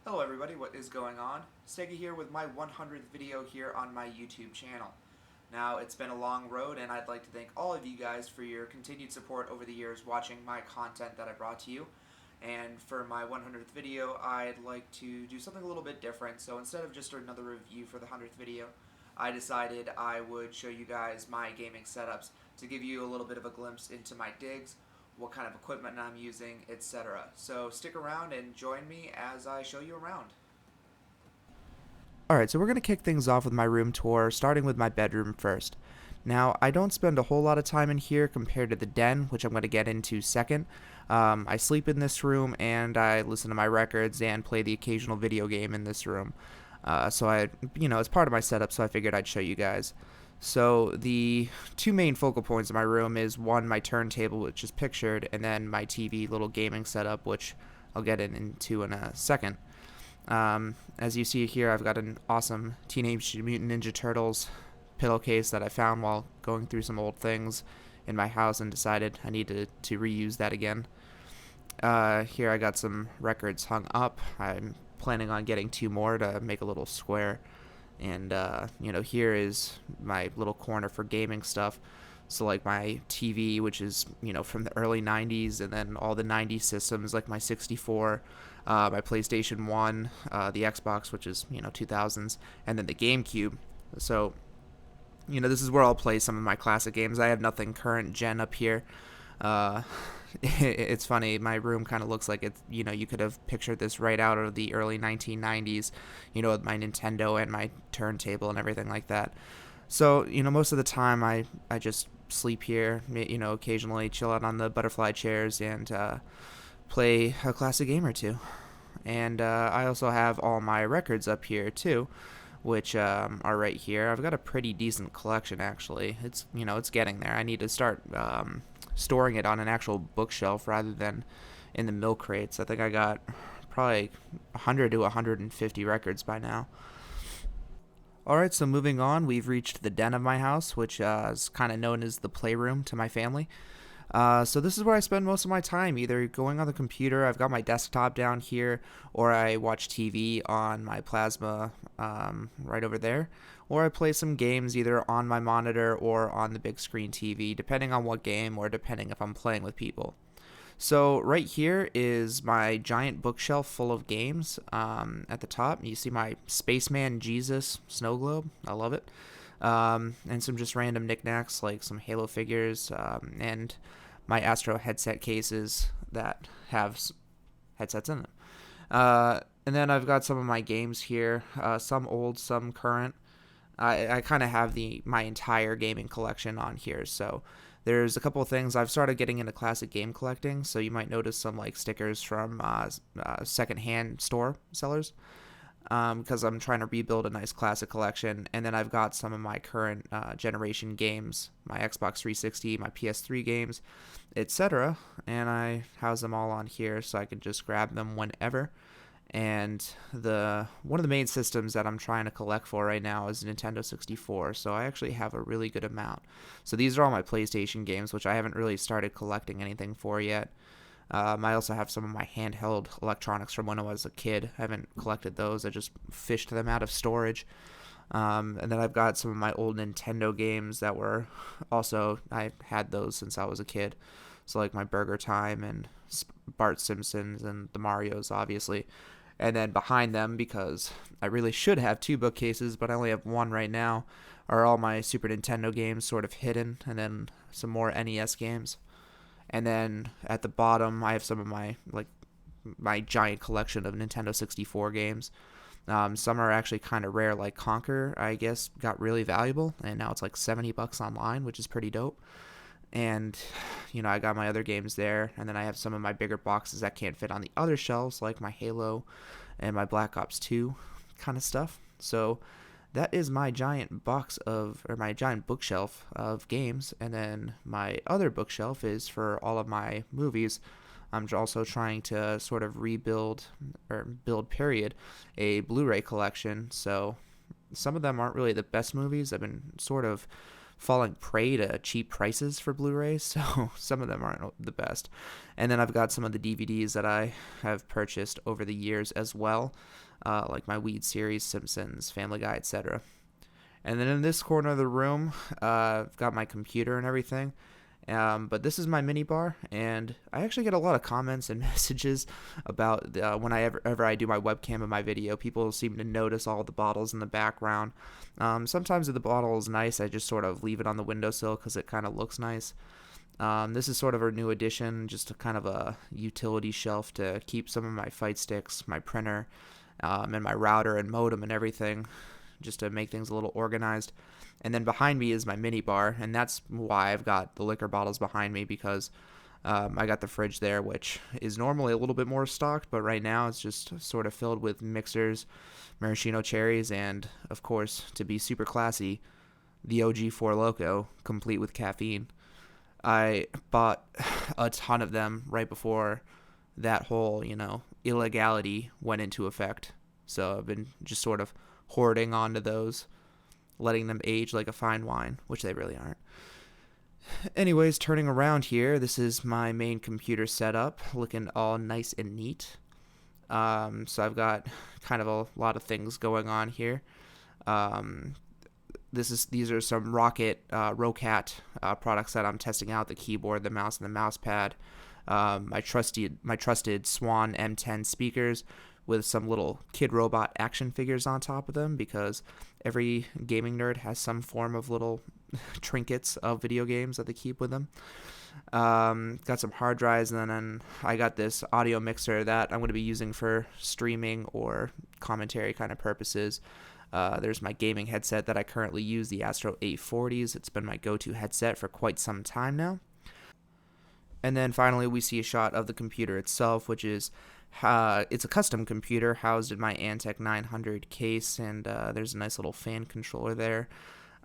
Hello everybody, what is going on? Steggy here with my 100th video here on my YouTube channel. Now, it's been a long road and I'd like to thank all of you guys for your continued support over the years watching my content that I brought to you. And for my 100th video, I'd like to do something a little bit different. So instead of just another review for the 100th video, I decided I would show you guys my gaming setups to give you a little bit of a glimpse into my digs, what kind of equipment I'm using, etc. So stick around and join me as I show you around. Alright, so we're going to kick things off with my room tour, starting with my bedroom first. Now, I don't spend a whole lot of time in here compared to the den, which I'm going to get into second. I sleep in this room, and I listen to my records and play the occasional video game in this room. It's part of my setup, so I figured I'd show you guys. So the two main focal points of my room is one, my turntable, which is pictured, and then my TV little gaming setup, which I'll get into in a second. As you see here, I've got an awesome Teenage Mutant Ninja Turtles pillowcase that I found while going through some old things in my house and decided I needed to reuse that again. Here I got some records hung up. I'm planning on getting two more to make a little square. And, here is my little corner for gaming stuff. So, like my TV, which is, from the early 90s, and then all the 90s systems, like my 64, my PlayStation 1, the Xbox, which is, 2000s, and then the GameCube. So, this is where I'll play some of my classic games. I have nothing current gen up here. Uh, it's funny, my room kind of looks like it's, you could have pictured this right out of the early 1990s, with my Nintendo and my turntable and everything like that. So, most of the time I just sleep here, occasionally chill out on the butterfly chairs and play a classic game or two. And I also have all my records up here too, which are right here. I've got a pretty decent collection actually. It's getting there. I need to start storing it on an actual bookshelf rather than in the milk crates. I think I got probably 100 to 150 records by now. Alright, so moving on, we've reached the den of my house, which is kind of known as the playroom to my family. So this is where I spend most of my time, either going on the computer, I've got my desktop down here, or I watch TV on my plasma right over there, or I play some games either on my monitor or on the big screen TV, depending on what game or depending if I'm playing with people. So right here is my giant bookshelf full of games. At the top, you see my Spaceman Jesus snow globe. I love it. And some just random knickknacks like some Halo figures and my Astro headset cases that have headsets in them. And then I've got some of my games here, some old, some current. I kind of have my entire gaming collection on here, so there's a couple of things. I've started getting into classic game collecting, so you might notice some like stickers from secondhand store sellers because I'm trying to rebuild a nice classic collection. And then I've got some of my current generation games, my Xbox 360, my PS3 games, etc. And I house them all on here so I can just grab them whenever. And one of the main systems that I'm trying to collect for right now is Nintendo 64, so I actually have a really good amount. So these are all my PlayStation games, which I haven't really started collecting anything for yet. I also have some of my handheld electronics from when I was a kid. I haven't collected those. I just fished them out of storage. And then I've got some of my old Nintendo games that were also, I had those since I was a kid. So like my Burger Time and Bart Simpsons and the Marios, obviously. And then behind them, because I really should have two bookcases, but I only have one right now, are all my Super Nintendo games sort of hidden, and then some more NES games. And then at the bottom, I have some of my giant collection of Nintendo 64 games. Some are actually kind of rare, like Conquer, I guess, got really valuable, and now it's like $70 online, which is pretty dope. And, I got my other games there, and then I have some of my bigger boxes that can't fit on the other shelves, like my Halo and my Black Ops 2 kind of stuff. So that is my giant my giant bookshelf of games, and then my other bookshelf is for all of my movies. I'm also trying to sort of rebuild, or build period, a Blu-ray collection, so some of them aren't really the best movies. I've been sort of falling prey to cheap prices for Blu-rays, so some of them aren't the best. And then I've got some of the DVDs that I have purchased over the years as well, like my Weed series, Simpsons, Family Guy, etc. And then in this corner of the room, I've got my computer and everything. But this is my minibar, and I actually get a lot of comments and messages about whenever I do my webcam and my video. People seem to notice all the bottles in the background. Sometimes if the bottle is nice, I just sort of leave it on the windowsill because it kind of looks nice. This is sort of a new addition, just a kind of a utility shelf to keep some of my fight sticks, my printer, and my router and modem and everything, just to make things a little organized. And then behind me is my mini bar, and that's why I've got the liquor bottles behind me, because I got the fridge there, which is normally a little bit more stocked, but right now it's just sort of filled with mixers, maraschino cherries, and, of course, to be super classy, the OG Four Loko, complete with caffeine. I bought a ton of them right before that whole, illegality went into effect. So I've been just sort of hoarding onto those, letting them age like a fine wine, which they really aren't. Anyways, turning around here, this is my main computer setup, looking all nice and neat. So I've got kind of a lot of things going on here. These are some Rocat products that I'm testing out: the keyboard, the mouse, and the mouse pad. My trusted Swan M10 speakers with some little Kid Robot action figures on top of them, because every gaming nerd has some form of little trinkets of video games that they keep with them. Got some hard drives, and then I got this audio mixer that I'm going to be using for streaming or commentary kind of purposes. There's my gaming headset that I currently use, the Astro 840s. It's been my go-to headset for quite some time now. And then finally we see a shot of the computer itself, which is it's a custom computer housed in my Antec 900 case, and there's a nice little fan controller there.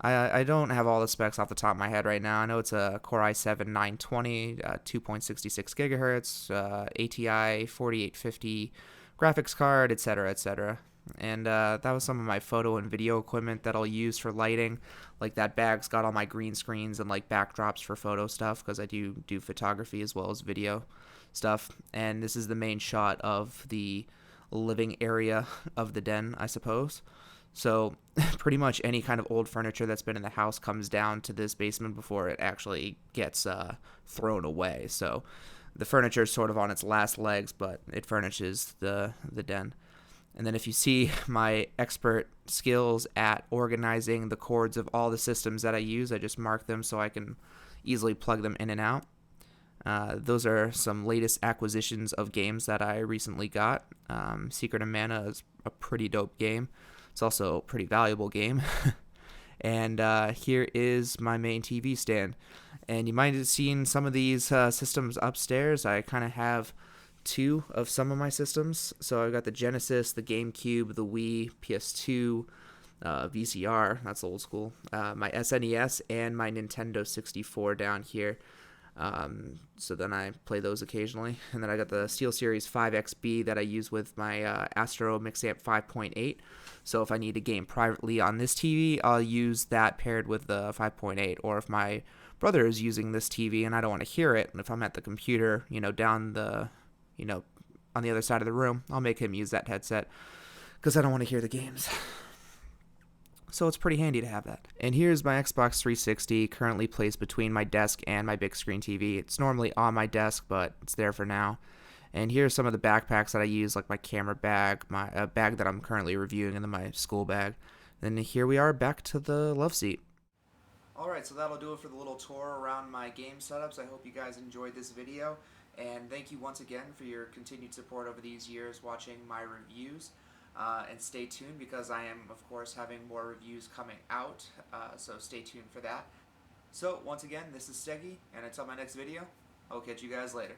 I don't have all the specs off the top of my head right now. I know it's a Core i7 920, 2.66 gigahertz, ATI 4850 graphics card, etc., etc. And that was some of my photo and video equipment that I'll use for lighting. Like, that bag's got all my green screens and like backdrops for photo stuff, because I do photography as well as video stuff. And this is the main shot of the living area of the den, I suppose. So pretty much any kind of old furniture that's been in the house comes down to this basement before it actually gets thrown away. So the furniture is sort of on its last legs, but it furnishes the den. And then if you see my expert skills at organizing the cords of all the systems that I use, I just mark them so I can easily plug them in and out. Those are some latest acquisitions of games that I recently got. Secret of Mana is a pretty dope game. It's also a pretty valuable game. And here is my main TV stand. And you might have seen some of these systems upstairs. I kind of have two of some of my systems. So I've got the Genesis, the GameCube, the Wii, PS2, VCR, that's old school, my SNES, and my Nintendo 64 down here. So then I play those occasionally. And then I got the SteelSeries 5XB that I use with my Astro Mixamp 5.8. So if I need to game privately on this TV, I'll use that paired with the 5.8. Or if my brother is using this TV and I don't want to hear it, and if I'm at the computer, down the, on the other side of the room, I'll make him use that headset, because I don't want to hear the games. So it's pretty handy to have that. And here's my Xbox 360, currently placed between my desk and my big screen TV. It's normally on my desk, but it's there for now. And here's some of the backpacks that I use, like my camera bag, my bag that I'm currently reviewing, and then my school bag. Then here we are back to the love seat. Alright, so that'll do it for the little tour around my game setups. I hope you guys enjoyed this video. And thank you once again for your continued support over these years watching my reviews. And stay tuned, because I am, of course, having more reviews coming out, so stay tuned for that. So, once again, this is Steggy, and until my next video, I'll catch you guys later.